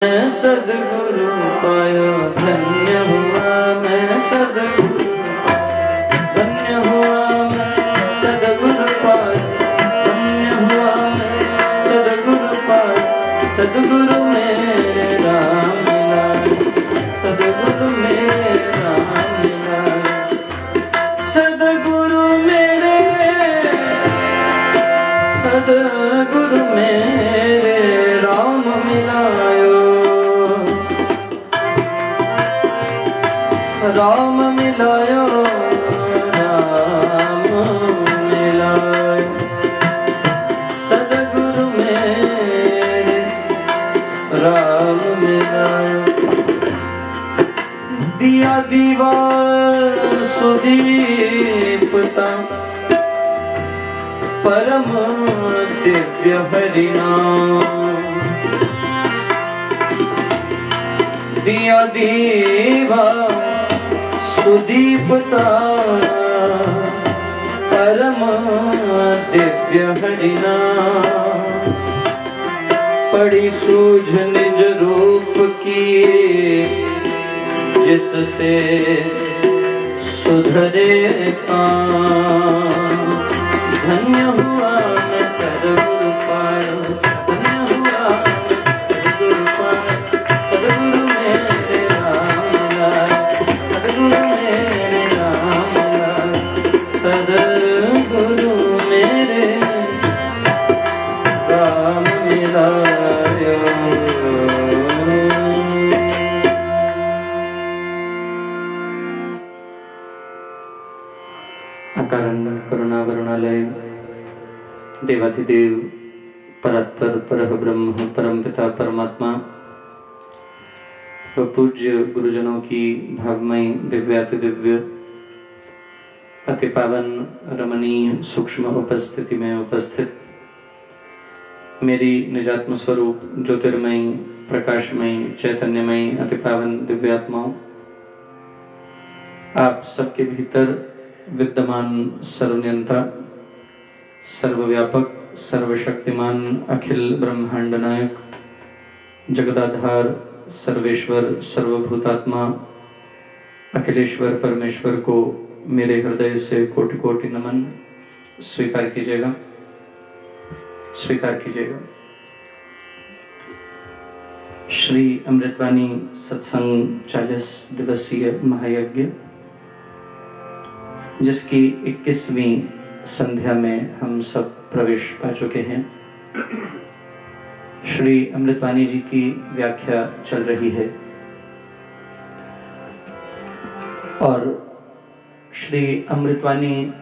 सदगुरु पाया धन्य हुआ मैं सदगुरु, धन्य हुआ मैं सदगुरु पाया, धन्य हुआ मैं सदगुरु पाया। सदगुरु मेरे राम मिला, सदगुरु मेरे राम मिला, सदगुरु मेरे, सदगुरु मेरे राम मिलायो, राम मिलायो, राम मिलायो। सदगुरु मेरे राम मिलायो। दिया दीवार सुदीपता परम दिव्य हरिनाम, दिया दीवा सुदीपता परम दिव्य हरिनाम। पड़ी सूझ निज रूप की जिससे सुधरे काम। धन्य हुआ मैं सदगुरु पाया, धन्य हुआ सदगुरु पाया। सदगुरु मेरे राम मिला, सदगुरु मेरे राम मिला, सदगुरु मेरे राम मिलायो। अकारण करुणा वरुणालय देवाधिदेव परात्पर परह ब्रह्म परम पिता परमात्मा व पूज्य गुरुजनों की भावमयी दिव्याति दिव्य अति पावन रमणीय सूक्ष्म उपस्थिति में उपस्थित मेरी निजात्म स्वरूप ज्योतिर्मयी प्रकाशमयी चैतन्यमयी अति पावन दिव्यात्माओं, आप सबके भीतर विद्यमान सर्वनियंता सर्वव्यापक सर्वशक्तिमान अखिल ब्रह्मांड नायक जगदाधार सर्वेश्वर सर्वभूतात्मा अखिलेश्वर परमेश्वर को मेरे हृदय से कोटि कोटि नमन स्वीकार कीजिएगा, स्वीकार कीजिएगा। श्री अमृतवाणी सत्संग 40 दिवसीय महायज्ञ जिसकी 21वीं संध्या में हम सब प्रवेश पा चुके हैं। श्री अमृतवाणी जी की व्याख्या चल रही है और श्री अमृतवाणी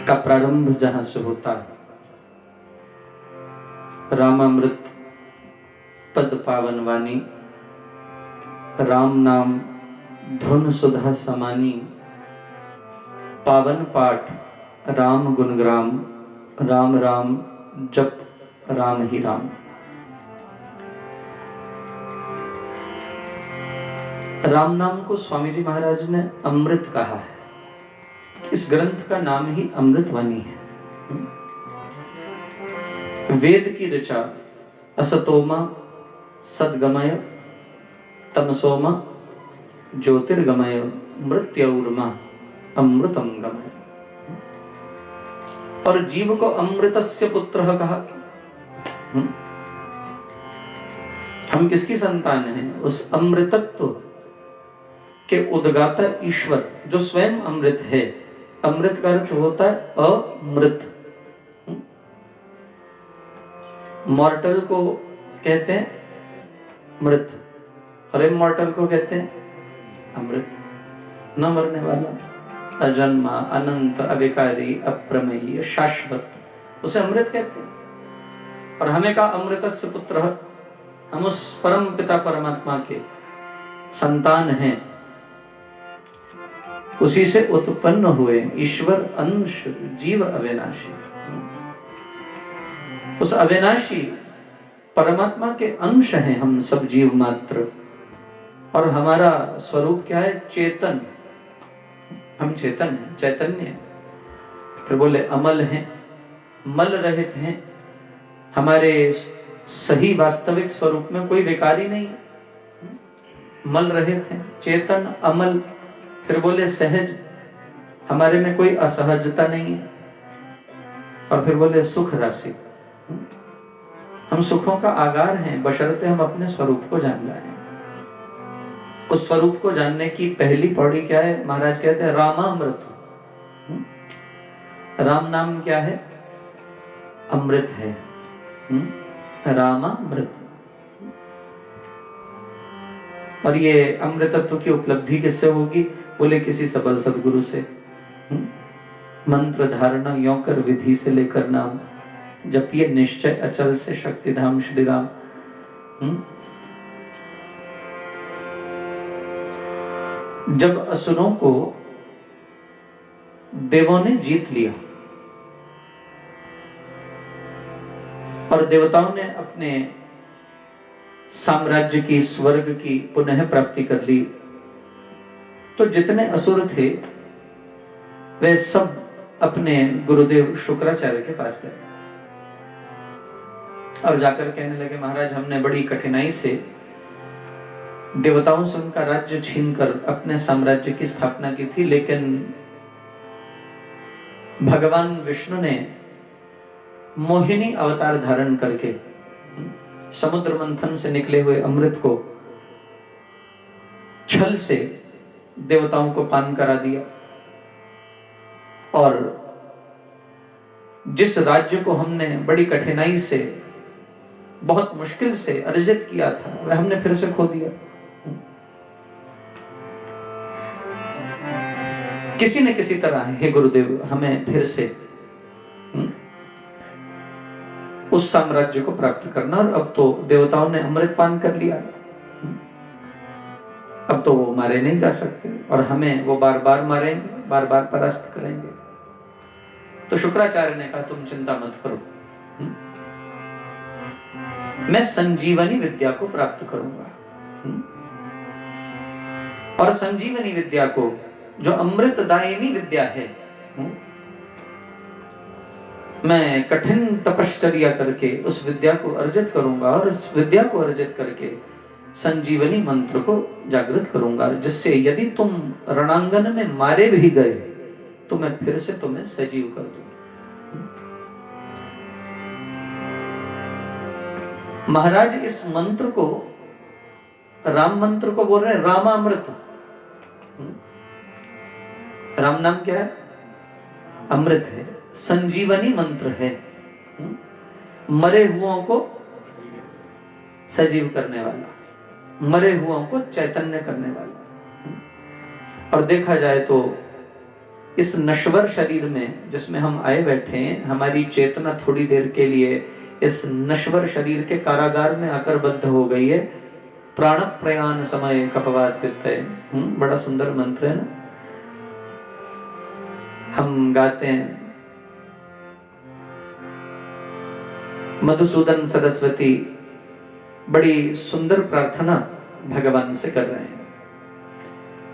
का प्रारंभ जहां से होता है, रामामृत पद पावन वाणी, राम नाम धुन सुधा समानी, पावन पाठ राम गुणग्राम, राम राम जप राम ही राम। राम नाम को स्वामी जी महाराज ने अमृत कहा है। इस ग्रंथ का नाम ही अमृतवाणी है। वेद की ऋचा असतोमा सद्गमय तमसोमा ज्योतिर्गमय मृत्युर्मा अमृतम गमय। और जीव को अमृतस्य पुत्र कहा। हम किसकी संतान हैं? उस अमृतत्व के उद्गाता ईश्वर जो स्वयं अमृत है। अमृत का अर्थ होता है अमृत। मॉर्टल को कहते हैं मृत और इमॉर्टल को कहते हैं अमृत। न मरने वाला, अजन्मा, अनंत, अविकारी, अप्रमेय, शाश्वत, उसे अमृत कहते हैं। और हमें का अमृतस्य पुत्र, हम उस परम पिता परमात्मा के संतान हैं, उसी से उत्पन्न हुए ईश्वर अंश जीव अविनाशी। उस अविनाशी परमात्मा के अंश हैं हम सब जीव मात्र। और हमारा स्वरूप क्या है? चेतन। हम चेतन हैं, चैतन्य हैं। फिर बोले अमल हैं, मल रहित हैं, हमारे सही वास्तविक स्वरूप में कोई विकार ही नहीं है, मल रहे थे, चेतन अमल। फिर बोले सहज, हमारे में कोई असहजता नहीं है। और फिर बोले सुख राशि, हम सुखों का आगार हैं, बशर्ते हम अपने स्वरूप को जान जाएं। उस स्वरूप को जानने की पहली पौड़ी क्या है? महाराज कहते हैं रामामृत। राम नाम क्या है? अमृत है। रामामृत। और ये अमृतत्व की उपलब्धि किससे होगी? बोले किसी सबल सदगुरु से। मंत्र धारणा यों कर विधि से लेकर नाम, जपिए निश्चय अचल से शक्तिधाम श्री राम। जब असुरों को देवों ने जीत लिया और देवताओं ने अपने साम्राज्य की, स्वर्ग की पुनः प्राप्ति कर ली, तो जितने असुर थे वे सब अपने गुरुदेव शुक्राचार्य के पास गए और जाकर कहने लगे, महाराज हमने बड़ी कठिनाई से देवताओं से उनका राज्य छीनकर अपने साम्राज्य की स्थापना की थी, लेकिन भगवान विष्णु ने मोहिनी अवतार धारण करके समुद्र मंथन से निकले हुए अमृत को छल से देवताओं को पान करा दिया। और जिस राज्य को हमने बड़ी कठिनाई से, बहुत मुश्किल से अर्जित किया था, वह हमने फिर से खो दिया। किसी न किसी तरह हे गुरुदेव हमें फिर से उस साम्राज्य को प्राप्त करना। और अब तो देवताओं ने अमृत पान कर लिया, अब तो वो मारे नहीं जा सकते और हमें वो बार बार मारेंगे, बार बार परास्त करेंगे। तो शुक्राचार्य ने कहा तुम चिंता मत करो, मैं संजीवनी विद्या को प्राप्त करूंगा। और संजीवनी विद्या को, जो अमृतदायिनी विद्या है, मैं कठिन तपश्चर्या करके उस विद्या को अर्जित करूंगा और इस विद्या को अर्जित करके संजीवनी मंत्र को जागृत करूंगा, जिससे यदि तुम रणांगन में मारे भी गए तो मैं फिर से तुम्हें सजीव कर दूंगा। महाराज इस मंत्र को, राम मंत्र को बोल रहे हैं रामामृत। राम नाम क्या है? अमृत है, संजीवनी मंत्र है, मरे हुओं को सजीव करने वाला, मरे हुओं को चैतन्य करने वाला। और देखा जाए तो इस नश्वर शरीर में जिसमें हम आए बैठे हैं, हमारी चेतना थोड़ी देर के लिए इस नश्वर शरीर के कारागार में आकर बद्ध हो गई है। प्राण प्रयाण समय कफवात पित्तय, बड़ा सुंदर मंत्र है ना। हम गाते हैं मधुसूदन सरस्वती बड़ी सुंदर प्रार्थना भगवान से कर रहे हैं।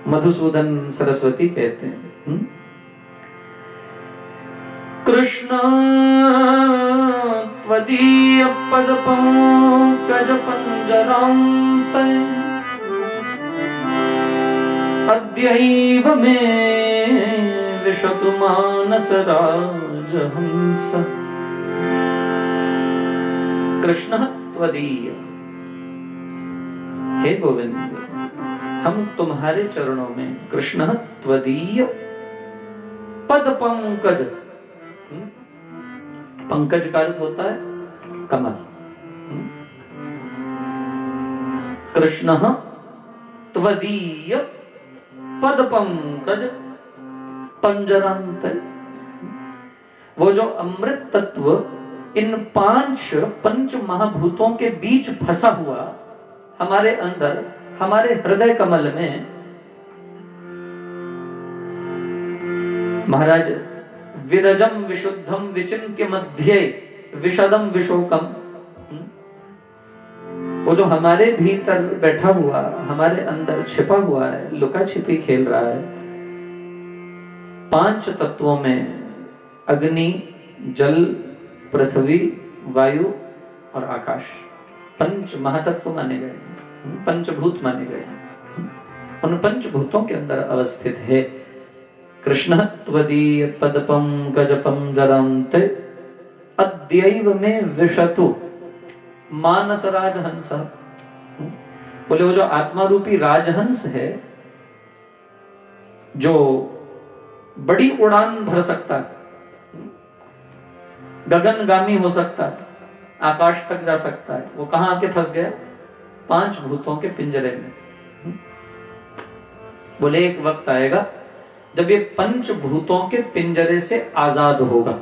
मधुसूदन सरस्वती कहते हैं, कृष्ण त्वदीय पद पंकज पंजरांते अद्यैव मे विशतु मानस राजहंस। कृष्ण त्वदीय, हे गोविंद हम तुम्हारे चरणों में, कृष्ण त्वदीय पद पंकज, पंकज का अर्थ होता है कमल। कृष्ण त्वदीय पद पंकज पंजरांत, वो जो अमृत तत्व इन पंच महाभूतों के बीच फंसा हुआ हमारे अंदर, हमारे हृदय कमल में, महाराज विरजम विशुद्धम विचिन्त्य मध्ये विशदम विशोकम, वो जो हमारे भीतर बैठा हुआ, हमारे अंदर छिपा हुआ है, लुका छिपी खेल रहा है। 5 तत्वों में अग्नि, जल, पृथ्वी, वायु और आकाश पंच महातत्व माने गए, पंचभूत माने गए। उन पंचभूतों के अंदर अवस्थित है कृष्ण त्वदीय पदपम गजपम जरंते अद्यैव में विशतु मानस राजहंस। बोले वो जो आत्मा रूपी राजहंस है, जो बड़ी उड़ान भर सकता है, गगनगामी हो सकता है, आकाश तक जा सकता है, वो कहां आके फंस गया? पांच भूतों के पिंजरे में। बोले एक वक्त आएगा जब ये पंचभूतों के पिंजरे से आजाद होगा,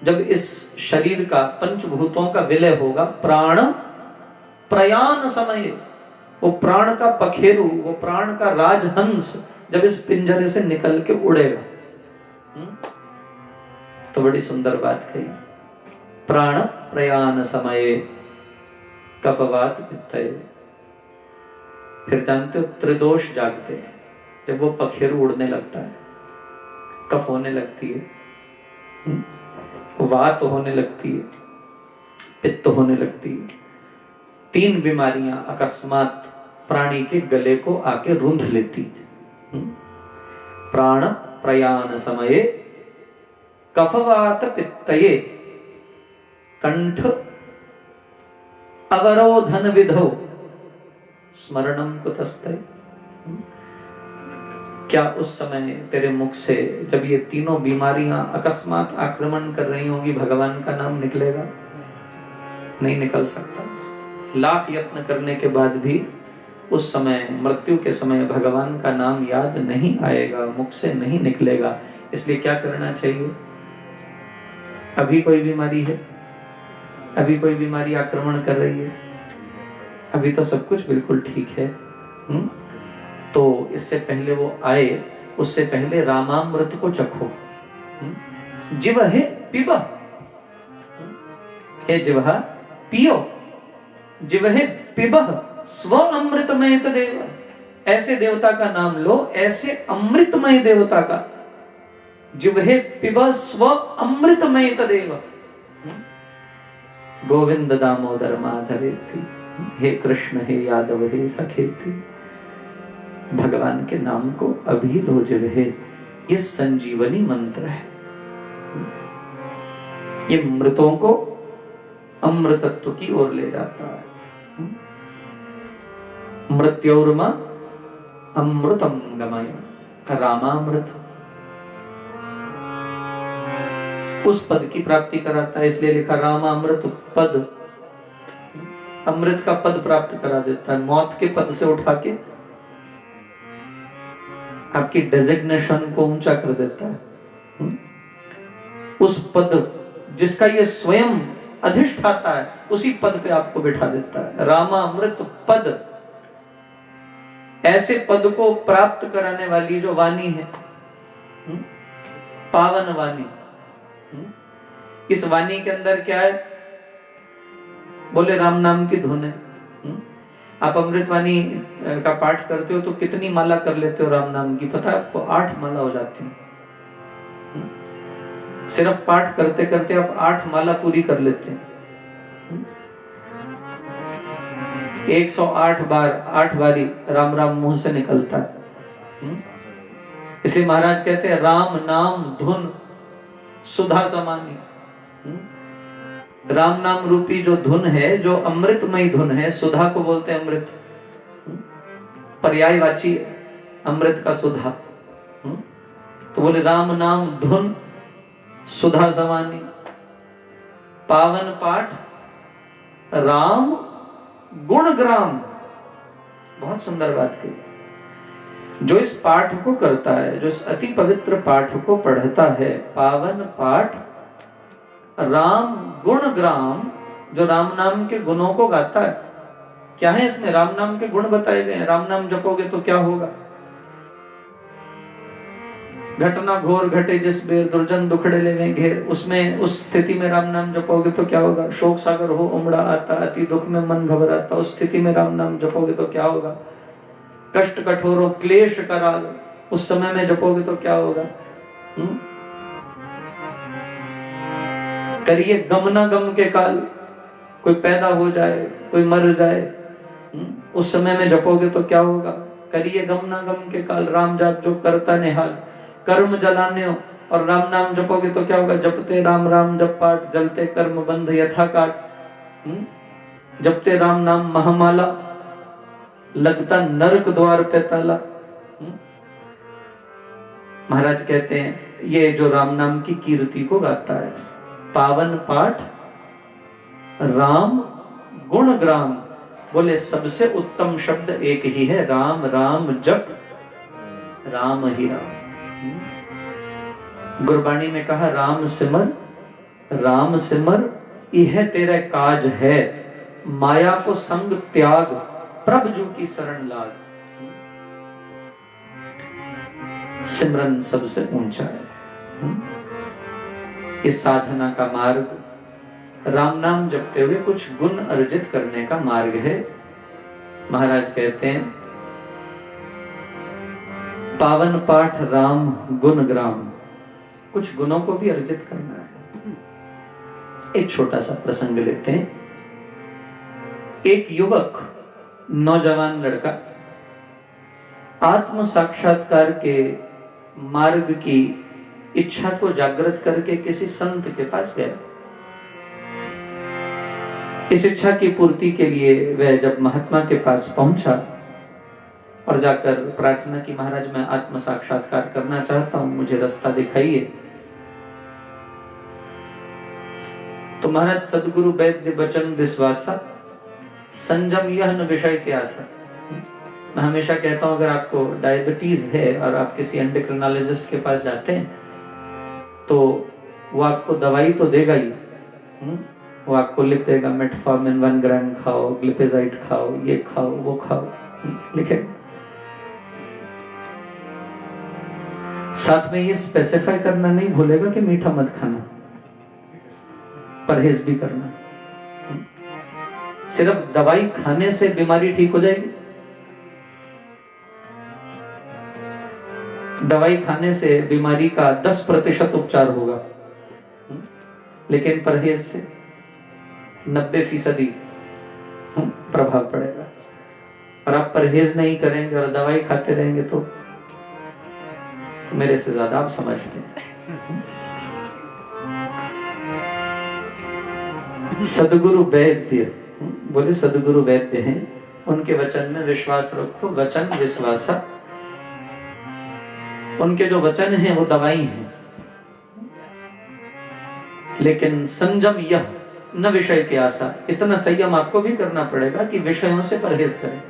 जब इस शरीर का पंचभूतों का विलय होगा, प्राण प्रयाण समय, वो प्राण का पखेरु, वो प्राण का राजहंस जब इस पिंजरे से निकल के उड़ेगा। तो बड़ी सुंदर बात कही, प्राण प्रयाण समय कफवात पित्तये। फिर जानते हो त्रिदोष जागते हैं जब वो पखेरु उड़ने लगता है, कफ होने लगती है, वात होने लगती है, पित्त होने लगती है। तीन बीमारियां अकस्मात प्राणी के गले को आके रूंध लेती है। प्राण प्रयाण समये कफवात पित्तये कंठ अवरोधन विधौ स्मरणम कुतस्ते। क्या उस समय तेरे मुख से जब ये तीनों बीमारियां अकस्मात आक्रमण कर रही होंगी, भगवान का नाम निकलेगा? नहीं निकल सकता। लाख यत्न करने के बाद भी उस समय, मृत्यु के समय, भगवान का नाम याद नहीं आएगा, मुख से नहीं निकलेगा। इसलिए क्या करना चाहिए? अभी कोई बीमारी है, अभी कोई बीमारी आक्रमण कर रही है, अभी तो सब कुछ बिल्कुल ठीक है, तो इससे पहले वो आए, उससे पहले रामामृत को चखो। जिवहे पिबा, हे जिवहा पियो, जिवहे पिबह स्व अमृतमय तदेव। ऐसे देवता का नाम लो, ऐसे अमृतमय देवता का। जिवहे पिबह स्व अमृतमय तदेव। गोविंद दामोदर माधवेति, हे कृष्ण हे यादव हे सखेति। भगवान के नाम को अभी लो जिवहे, ये संजीवनी मंत्र है। ये मृतों को अमृतत्व की ओर ले जाता है। मृत्योर्मा अमृतम गमय, रामामृत उस पद की प्राप्ति कराता है, इसलिए लिखा रामामृत पद। अमृत का पद प्राप्त करा देता है, मौत के पद से उठा के आपकी डेजिग्नेशन को ऊंचा कर देता है। उस पद जिसका ये स्वयं अधिष्ठाता है, उसी पद पे आपको बिठा देता है। रामामृत पद, ऐसे पद को प्राप्त कराने वाली जो वाणी है, पावन वाणी। इस वाणी के अंदर क्या है? बोले राम नाम की धुन है। आप अमृतवाणी का पाठ करते हो तो कितनी माला कर लेते हो राम नाम की? पता है आपको? 8 माला हो जाती है। सिर्फ पाठ करते करते आप 8 माला पूरी कर लेते हैं। 108 बार, 8 बारी राम राम मुंह से निकलता है। इसलिए महाराज कहते हैं राम नाम धुन सुधा समानी। राम नाम रूपी जो धुन है, जो अमृतमयी धुन है, सुधा को बोलते हैं अमृत, पर्यायवाची अमृत का सुधा। तो बोले राम नाम धुन सुधा समानी, पावन पाठ राम गुणग्राम। बहुत सुंदर बात कही। जो इस पाठ को करता है, जो इस अति पवित्र पाठ को पढ़ता है, पावन पाठ राम गुणग्राम, जो राम नाम के गुणों को गाता है। क्या है इसमें? राम नाम के गुण बताए गए हैं। राम नाम जपोगे तो क्या होगा? घटना घोर घटे जिस बेर, दुर्जन दुखड़े ले में घेर। उसमें, उस स्थिति में राम नाम जपोगे तो क्या होगा? शोक सागर हो उमड़ा आता, अति दुख में मन घबराता। उस स्थिति में राम नाम जपोगे तो क्या होगा? कष्ट कठोरों क्लेश कराल, उस समय में जपोगे तो क्या होगा? करिए गम न गम के काल, कोई पैदा हो जाए, कोई मर जाए, उस समय में जपोगे तो क्या होगा? करिए गम ना गम के काल, राम जाप जो करता निहाल। कर्म जलाने हो और राम नाम जपोगे तो क्या होगा? जपते राम राम जप पाठ, जलते कर्म बंध यथा काट। जपते राम नाम महामाला, लगता नरक द्वार पे ताला। महाराज कहते हैं ये जो राम नाम की कीर्ति को गाता है, पावन पाठ राम गुण ग्राम, बोले सबसे उत्तम शब्द एक ही है, राम राम जप राम ही राम। गुरबाणी में कहा राम सिमर यह तेरा काज है, माया को संग त्याग, प्रभु जू की शरण लाग। सिमरन सबसे ऊंचा है। इस साधना का मार्ग राम नाम जपते हुए कुछ गुण अर्जित करने का मार्ग है। महाराज कहते हैं पावन पाठ राम गुण ग्राम, कुछ गुणों को भी अर्जित करना है। एक छोटा सा प्रसंग लेते हैं। एक युवक, नौजवान लड़का आत्म साक्षात्कार के मार्ग की इच्छा को जागृत करके किसी संत के पास गया। इस इच्छा की पूर्ति के लिए वह जब महात्मा के पास पहुंचा और जाकर प्रार्थना की, महाराज मैं आत्म साक्षात्कार करना चाहता हूं, मुझे रास्ता दिखाइए। तो महाराज सदगुरु वैद्य वचन विश्वासा, संयम यह न विषय के आशा। मैं हमेशा कहता हूं अगर आपको डायबिटीज है और आप किसी एंडोक्रिनोलॉजिस्ट के पास जाते हैं तो वो आपको दवाई तो देगा ही, वो आपको लिख देगा मेटफॉर्मिन 1 ग्राम खाओ, ग्लिपेजाइड खाओ, ये खाओ वो खाओ, लिखे। साथ में ये स्पेसिफाई करना नहीं भूलेगा कि मीठा मत खाना, परहेज भी करना। सिर्फ दवाई खाने से बीमारी ठीक हो जाएगी? दवाई खाने से बीमारी का 10% उपचार होगा, लेकिन परहेज से 90% प्रभाव पड़ेगा। और आप परहेज नहीं करेंगे और दवाई खाते रहेंगे तो मेरे से ज्यादा आप समझते हैं। सदगुरु वैद्य, बोले सदगुरु वैद्य हैं, उनके वचन में विश्वास रखो। वचन विश्वासा, उनके जो वचन हैं वो दवाई हैं। लेकिन संयम यह न विषय की आशा, इतना संयम आपको भी करना पड़ेगा कि विषयों से परहेज करें।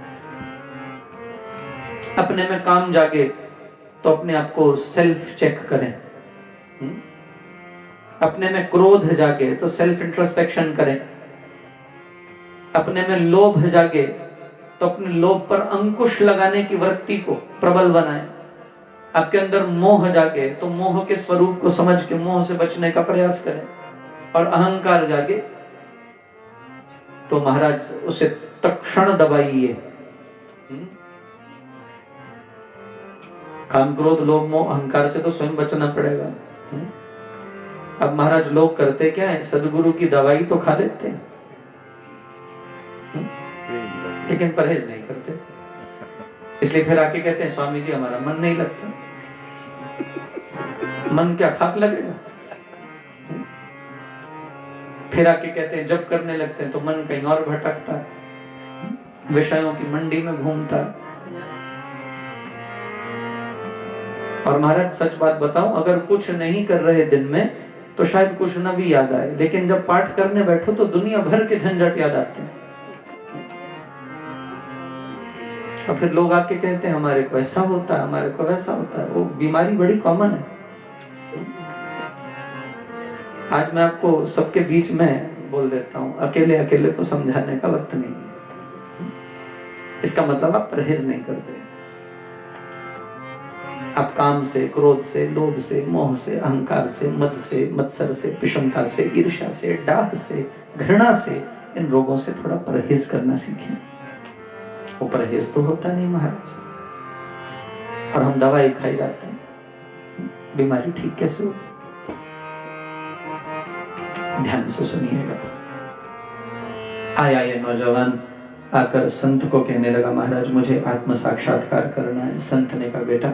अपने में काम जागे तो अपने आप को सेल्फ चेक करें। अपने में क्रोध जागे तो सेल्फ इंट्रोस्पेक्शन करें। अपने में लोभ जागे तो अपने लोभ पर अंकुश लगाने की वृत्ति को प्रबल बनाएं। आपके अंदर मोह जागे तो मोह के स्वरूप को समझ के मोह से बचने का प्रयास करें। और अहंकार जागे तो महाराज उसे तत्क्षण दबाइए। काम क्रोध लोभ मोह अहंकार से तो स्वयं बचना पड़ेगा। अब महाराज लोग करते क्या है, सदगुरु की दवाई तो खा लेते हैं लेकिन परहेज नहीं करते। इसलिए फिर आके कहते हैं स्वामी जी हमारा मन नहीं लगता। मन क्या खाक लगेगा? फिर आके कहते हैं जब करने लगते हैं तो मन कहीं और भटकता है, विषयों की मंडी में घूमता है। और महाराज सच बात बताऊं, अगर कुछ नहीं कर रहे दिन में तो शायद कुछ न भी याद आए, लेकिन जब पाठ करने बैठो तो दुनिया भर के झंझट याद आते हैं। और फिर लोग आके कहते हैं हमारे को ऐसा होता है, हमारे को वैसा होता है। वो बीमारी बड़ी कॉमन है। आज मैं आपको सबके बीच में बोल देता हूं, अकेले अकेले को समझाने का वक्त नहीं है। इसका मतलब आप परहेज नहीं करते। आप काम से, क्रोध से, लोभ से, मोह से, अहंकार से, मद से, मत्सर से, विषमता से, ईर्ष्या से, डाह से, घृणा से, इन रोगों से थोड़ा परहेज करना सीखें। वो परहेज तो होता नहीं महाराज, और हम दवाई खाई जाते हैं। बीमारी ठीक कैसे होगी? ध्यान से सुनिएगा। आया ये नौजवान, आकर संत को कहने लगा, महाराज मुझे आत्म साक्षात्कार करना है। संत ने कहा, बेटा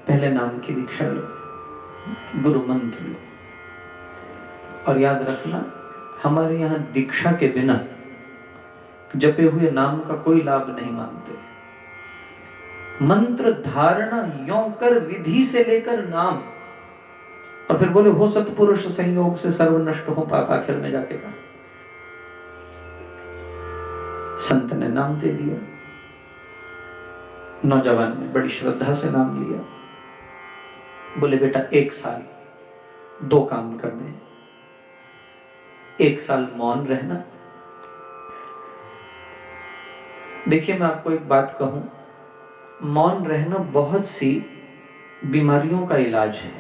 पहले नाम की दीक्षा लो, गुरु मंत्र लो, और याद रखना हमारे यहाँ दीक्षा के बिना जपे हुए नाम का कोई लाभ नहीं मानते। मंत्र धारणा यों कर विधि से लेकर नाम, और फिर बोले हो सतपुरुष संयोग से सर्व नष्ट हो पाप, आखिर में जाके कहा। संत ने नाम दे दिया, नौजवान ने बड़ी श्रद्धा से नाम लिया। बोले बेटा 1 साल 2 काम करने हैं। 1 साल मौन रहना। देखिए मैं आपको एक बात कहूं, मौन रहना बहुत सी बीमारियों का इलाज है।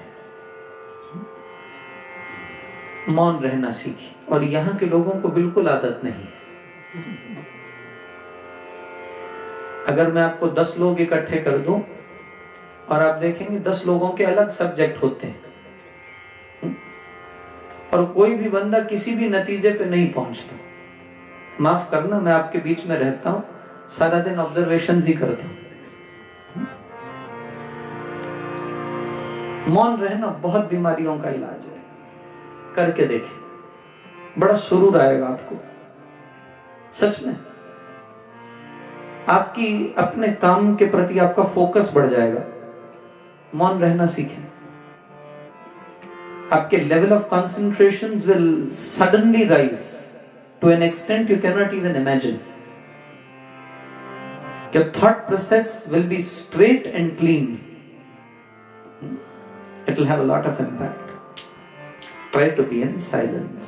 मौन रहना सीखिए, और यहां के लोगों को बिल्कुल आदत नहीं है। अगर मैं आपको 10 लोग इकट्ठे कर दूं और आप देखेंगे 10 लोगों के अलग सब्जेक्ट होते हैं, और कोई भी बंदा किसी भी नतीजे पे नहीं पहुंचता। माफ करना, मैं आपके बीच में रहता हूं, सारा दिन ऑब्जर्वेशन ही करता हूं। मौन रहना बहुत बीमारियों का इलाज है। करके देखिए, बड़ा सुरूर आएगा आपको। सच में आपकी अपने काम के प्रति आपका फोकस बढ़ जाएगा। मौन रहना सीखें। आपके level of concentration will suddenly rise to an extent you can not even imagine. Your thought process will be straight and clean. It will have a lot of impact. Try to be in silence.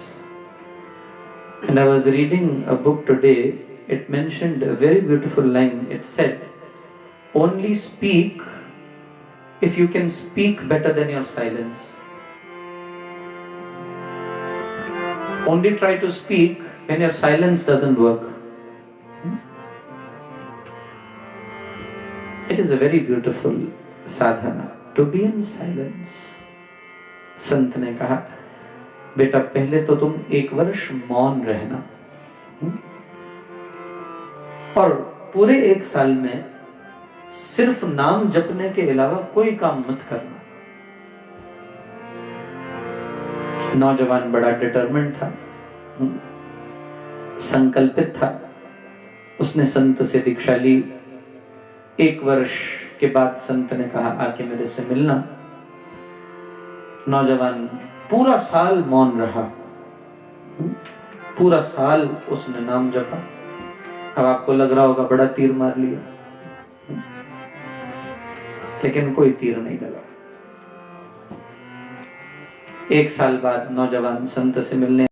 And I was reading a book today. It mentioned a very beautiful line. It said, only speak if you can speak better than your silence. Only try to speak when your silence doesn't work. It is a very beautiful sadhana to be in silence. संत ने कहा, बेटा पहले तो तुम 1 वर्ष मौन रहना, और पूरे 1 साल में सिर्फ नाम जपने के अलावा कोई काम मत करना। नौजवान बड़ा डिटरमिन्ड था, संकल्पित था। उसने संत से दीक्षा ली। 1 वर्ष के बाद संत ने कहा, आके मेरे से मिलना। नौजवान पूरा साल मौन रहा, पूरा साल उसने नाम जपा। अब आपको लग रहा होगा बड़ा तीर मार लिया, लेकिन कोई तीर नहीं लगा। 1 साल बाद नौजवान संत से मिलने